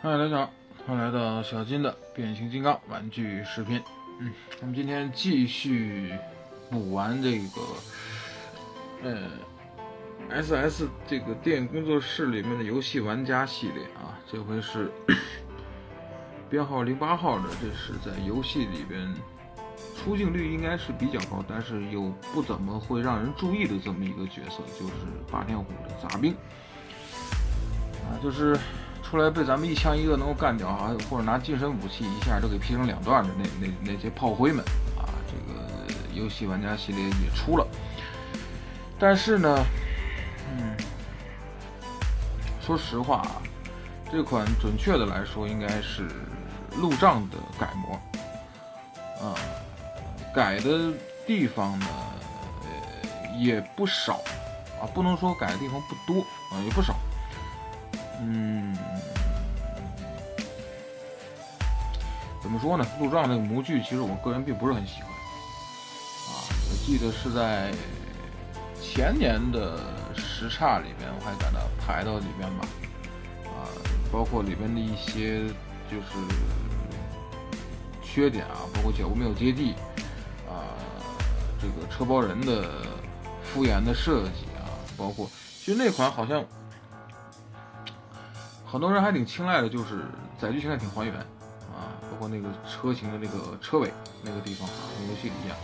嗨，大家好，欢迎来到小金的变形金刚玩具视频。我们今天继续补完这个SS 这个电影工作室里面的游戏玩家系列啊，这回是编号08号的，这是在游戏里边出镜率应该是比较高，但是又不怎么会让人注意的这么一个角色，就是霸天虎的杂兵啊，就是出来被咱们一枪一个能够干掉啊，或者拿近身武器一下就给劈成两段的那些炮灰们啊，这个游戏玩家系列也出了，但是呢，说实话啊，这款准确的来说应该是路障的改模啊，改的地方呢也不少啊，不能说改的地方不多啊，也不少。怎么说呢？路障这个模具，其实我个人并不是很喜欢啊。我记得是在前年的时差里边，我还把它排到里面吧，啊，包括里边的一些就是缺点啊，包括脚步没有接地啊，这个车包人的敷衍的设计啊，包括其实那款好像很多人还挺青睐的，就是载具现在挺还原啊，包括那个车型的那个车尾那个地方啊，跟游戏里一样，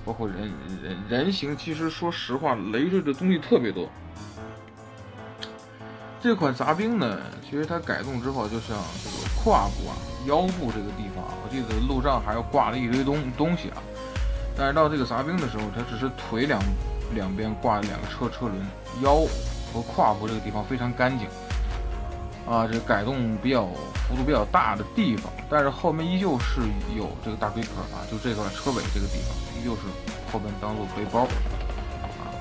包括人形，其实说实话，累赘的东西特别多。这款杂兵呢，其实它改动之后，就像这个胯部啊、腰部这个地方啊，我记得路上还要挂了一堆东西啊。但是到这个杂兵的时候，它只是腿两边挂了2个车轮，腰和胯部这个地方非常干净。啊，这改动幅度比较大的地方，但是后面依旧是有这个大龟壳啊，就这块车尾这个地方，依旧是后边当做背包啊，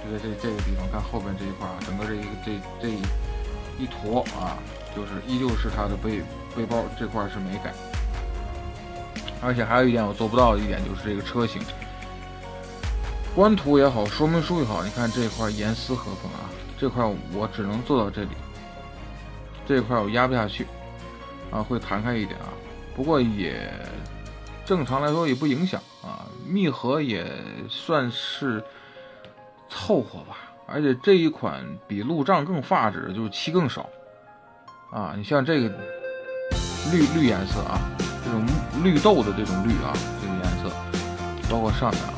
就在这个地方，看后边这一块啊，整个这一坨啊，就是依旧是它的背包这块是没改，而且还有一点我做不到的一点就是这个车型，官图也好，说明书也好，你看这块严丝合缝啊，这块我只能做到这里。这块我压不下去啊，会弹开一点啊，不过也正常来说也不影响啊，密合也算是凑合吧，而且这一款比路障更发指，就是漆更少啊，你像这个绿颜色啊，这种绿豆的这种绿啊，这个颜色，包括上面啊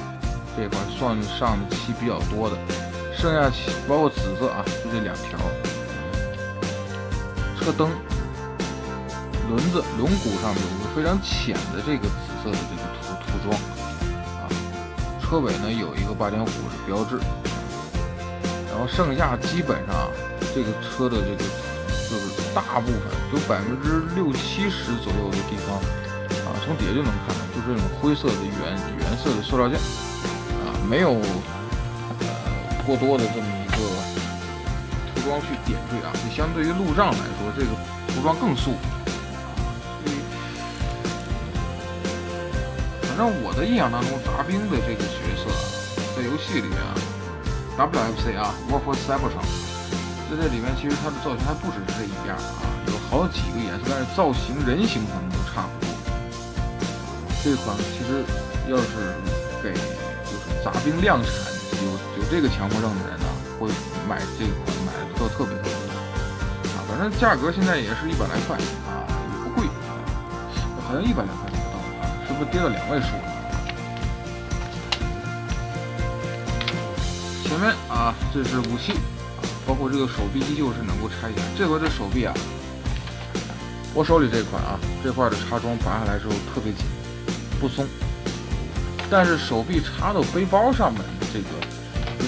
这块算上的漆比较多的，剩下漆包括紫色啊，就这2条。车灯轮子轮毂上面有一个非常浅的这个紫色的这个涂装啊，车尾呢有一个霸天虎的标志，然后剩下基本上这个车的这个就是大部分有60-70%左右的地方啊，从底下就能看到，就是这种灰色的原色的塑料件啊，没有过多的这么一个涂装去点缀啊，就相对于路障来说，这个涂装更素。反正我的印象当中，杂兵的这个角色在游戏里面啊 ，WFC 啊 ，War for Cybertron， 在这里面其实它的造型还不只是这一边啊，有好几个颜色，但是造型人形可能都差不多。这款其实要是给就是杂兵量产有这个强迫症的人呢，会买这款买的都特别多啊，反正价格现在也是100来块啊，也不贵，好像100来块不到啊，是不是跌到2位数了？前面啊，这是武器啊，包括这个手臂依旧是能够拆下来。这回这手臂啊，我手里这款啊，这块的插桩拔下来之后特别紧，不松，但是手臂插到背包上面的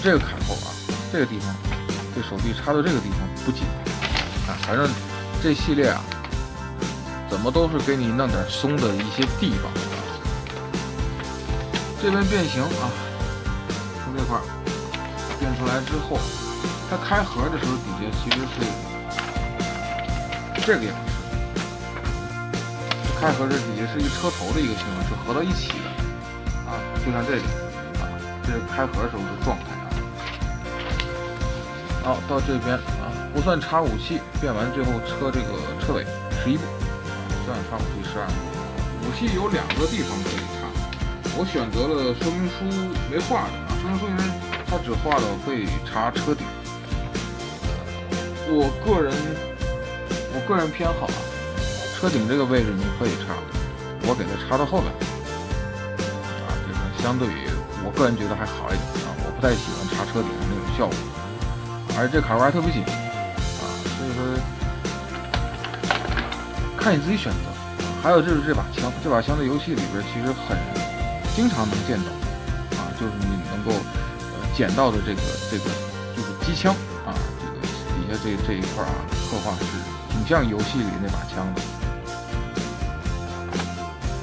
这个卡扣啊，这个地方，这手臂插到这个地方不紧啊，反正这系列啊，怎么都是给你弄点松的一些地方啊。这边变形啊，从这块变出来之后，它开盒的时候底下其实是这个样式，开盒这底下是一车头的一个形状，是合到一起的啊，就像这里啊，这是开盒时候的状态啊。好，到这边啊，不算插武器，变完最后车这个车尾11步，这样插武器12步。武器有2个地方可以插，我选择了说明书没画的啊，说明书因为它只画了可以插车顶。我个人偏好啊，车顶这个位置你可以插，我给它插到后面啊，这个相对于我个人觉得还好一点啊，我不太喜欢插车顶的那种效果，而且这卡扣还特别紧啊，所以说看你自己选择。还有就是这把枪在游戏里边其实很经常能见到啊，就是你能够捡到的这个就是机枪啊，这个底下这一块啊，刻画是挺像游戏里那把枪的。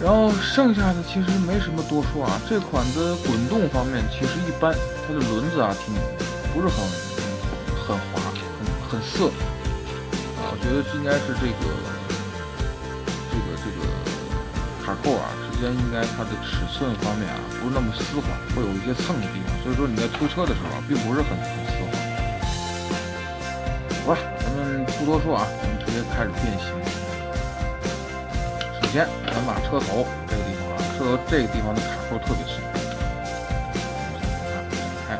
然后剩下的其实没什么多说啊，这款的滚动方面其实一般，它的轮子啊不是很滑，很涩啊，我觉得应该是这个卡扣啊之间应该它的尺寸方面啊不是那么丝滑，会有一些蹭的地方，所以说你在推车的时候并不是很丝滑。好吧，咱们不多说啊，咱们直接开始变形。首先咱们把车头这个地方啊，车头这个地方的卡扣特别深，开，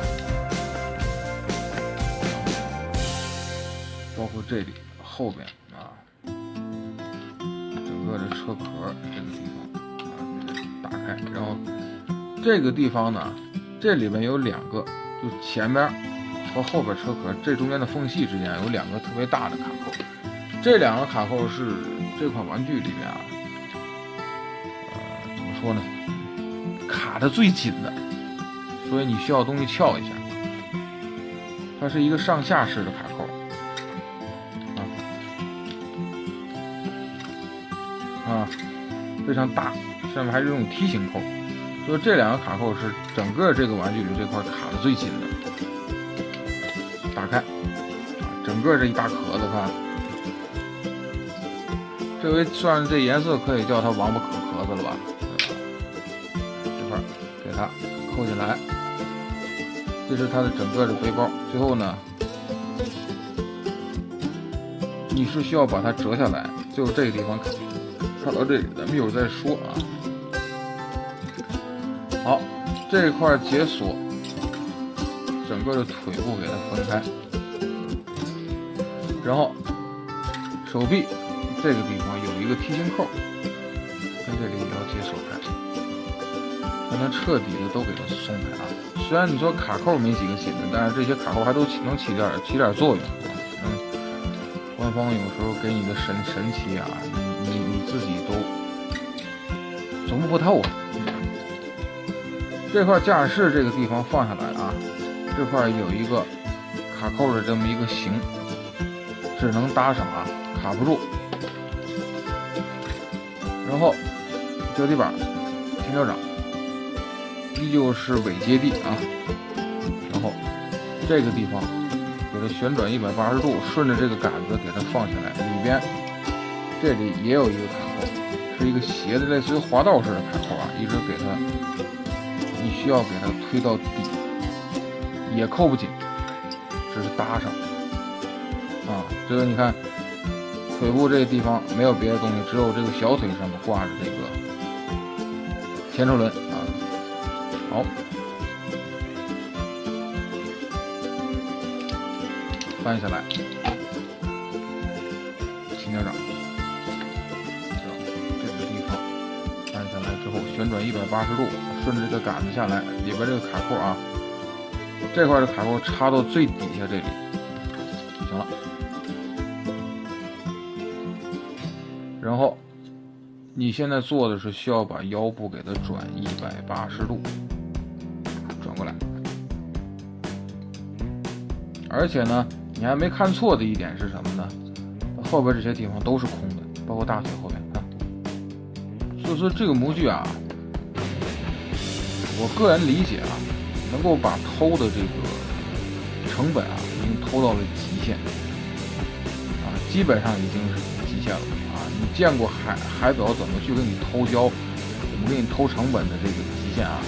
包括这里后边啊，整个的车壳这个地方啊，打开，然后这个地方呢，这里面有2个，就前面和后边车壳这中间的缝隙之间有2个特别大的卡扣，这2个卡扣是这款玩具里面啊，怎么说呢，卡的最紧的，所以你需要东西撬一下。它是一个上下式的卡扣啊，非常大，上面还是这种梯形扣，所以这2个卡扣是整个这个玩具里这块卡的最紧的。打开，整个这一大壳子看，这回算是这颜色可以叫它王八壳子了吧？这块给它扣进来，这是它的整个的背包。最后呢，你是需要把它折下来，就这个地方看到这里，咱们一会儿再说啊。好，这块解锁。整个的腿部给它分开，然后手臂这个地方有一个梯形扣，跟这里也要解锁开，才能彻底的都给它松开啊。虽然你说卡扣没几个紧的，但是这些卡扣还都能起点作用。官方有时候给你的神奇啊，你自己都琢磨不透啊。这块驾驶室这个地方放下来啊。这块有一个卡扣的这么一个形，只能搭上啊，卡不住。然后脚底板、前脚掌依旧是尾接地啊。然后这个地方给它旋转180度，顺着这个杆子给它放下来，里边这里也有一个卡扣，是一个斜的类似于滑道式的卡扣啊，一直给它，你需要给它推到底。也扣不紧，只是搭上啊。这个你看，腿部这个地方没有别的东西，只有这个小腿上面挂着这个前车轮啊。好，翻下来，前脚掌，这个地方翻下来之后，旋转180度，顺着这个杆子下来，里边这个卡扣啊。这块的卡扣插到最底下这里就行了，然后你现在做的是需要把腰部给它转180度，转过来。而且呢，你还没看错的一点是什么呢？后边这些地方都是空的，包括大腿后面啊。所以说这个模具啊，我个人理解啊。能够把偷的这个成本啊，已经偷到了极限啊，基本上已经是极限了啊！你见过海表怎么去给你偷胶，怎么给你偷成本的这个极限啊？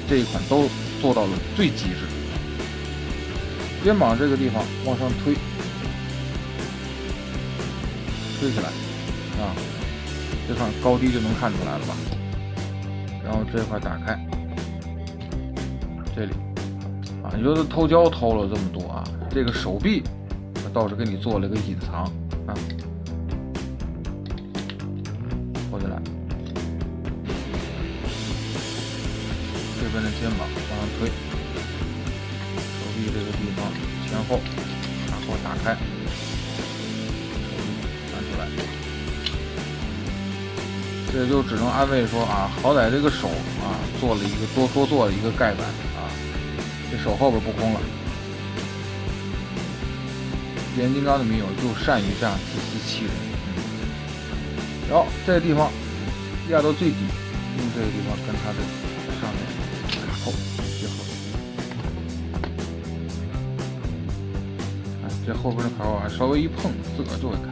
这一款都做到了最极致。肩膀这个地方往上推，推起来啊，这块高低就能看出来了吧？然后这块打开，这里啊，你说这偷胶偷了这么多啊，这个手臂它倒是给你做了一个隐藏啊，拖起来，这边的肩膀往上推，手臂这个地方前后，然后打开，手臂拿出来。这就只能安慰说啊，好歹这个手啊做了一个多做了一个盖板啊，这手后边不空了。变形金刚的迷友就善于这样自欺欺人。然后这个地方压到最底，用这个地方跟它的上面卡扣结合。哎，这后边的卡扣还稍微一碰，自个儿就会开。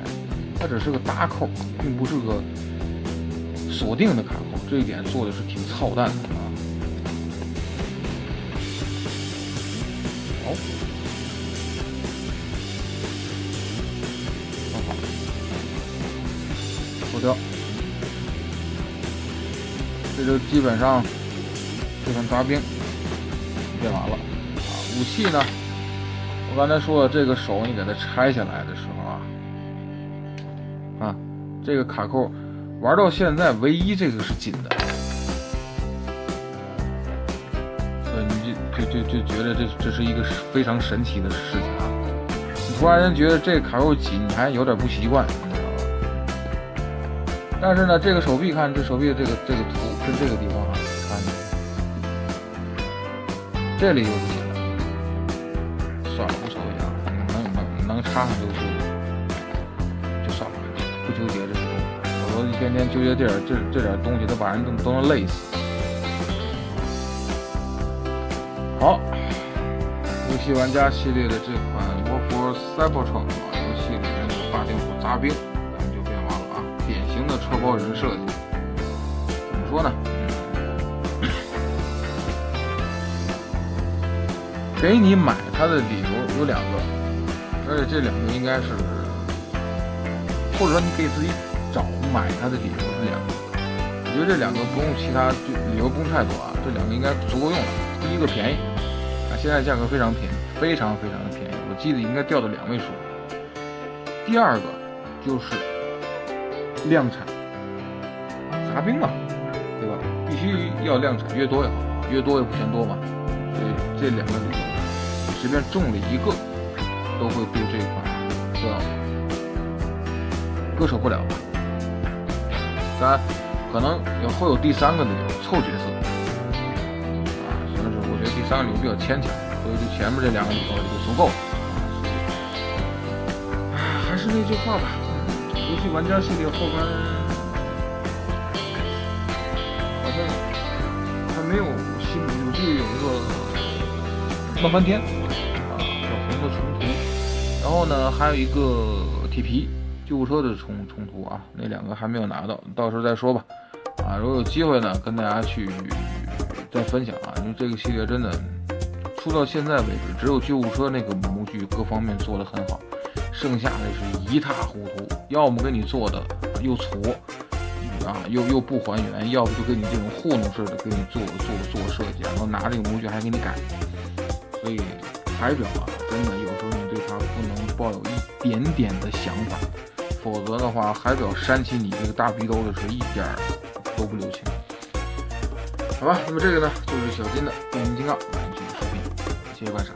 它只是个搭扣，并不是个锁定的卡扣，这一点做的是挺操蛋的啊。好，放好，脱掉，这就基本上这款杂兵变完了啊。武器呢，我刚才说了，这个手你给它拆下来的时候啊，这个卡扣。玩到现在，唯一这个是紧的，所以你就觉得这是一个非常神奇的事情啊！你突然间觉得这个卡扣紧，你还有点不习惯，你知道吧？但是呢，这个手臂看这手臂的这个图跟这个地方啊，看这里又是紧的，算了，无所谓啊，能插上就算了，不纠结这些东西。我一天天纠结这点东西，都把人都能累死。好，游戏玩家系列的这款 Warfare Cybertron 游戏里面的霸天虎杂兵，咱们就变完了啊，典型的车包人设计。怎么说呢？给你买它的理由有2个，而且这2个应该是，或者说你可以自己找买它的理由是2个，我觉得这2个不用其他理由不用太多啊，这2个应该足够用了。第一个便宜啊，现在价格非常便宜，非常的便宜，我记得应该掉到2位数。第二个就是量产，杂兵嘛，对吧？必须要量产，越多越好，越多也不嫌多嘛。所以这2个理由，随便中了一个，都会对这款叫割舍不了吧。咱可能会有第3个理由，凑角色啊，所以说我觉得第3个理由比较牵强，所以就前面这2个理由也就足够了啊。还是那句话吧，游戏玩家系列后边好像还没有新有剧有一个乱翻天啊，叫红的冲突，然后呢还有一个铁皮救护车的冲突啊，那2个还没有拿到，到时候再说吧。啊，如果有机会呢，跟大家去再分享啊，因为这个系列真的出到现在为止，只有救护车那个模具各方面做得很好，剩下的是一塌糊涂，要么给你做的又粗啊，又不还原，要不就给你这种糊弄式的给你做设计，然后拿这个模具还给你改。所以海表啊，真的有时候你对它不能抱有一点点的想法。否则的话，海表扇起你这个大鼻兜的时候，一点都不留情。好吧，那么这个呢，就是小金的变形金刚玩具视频，谢谢观赏。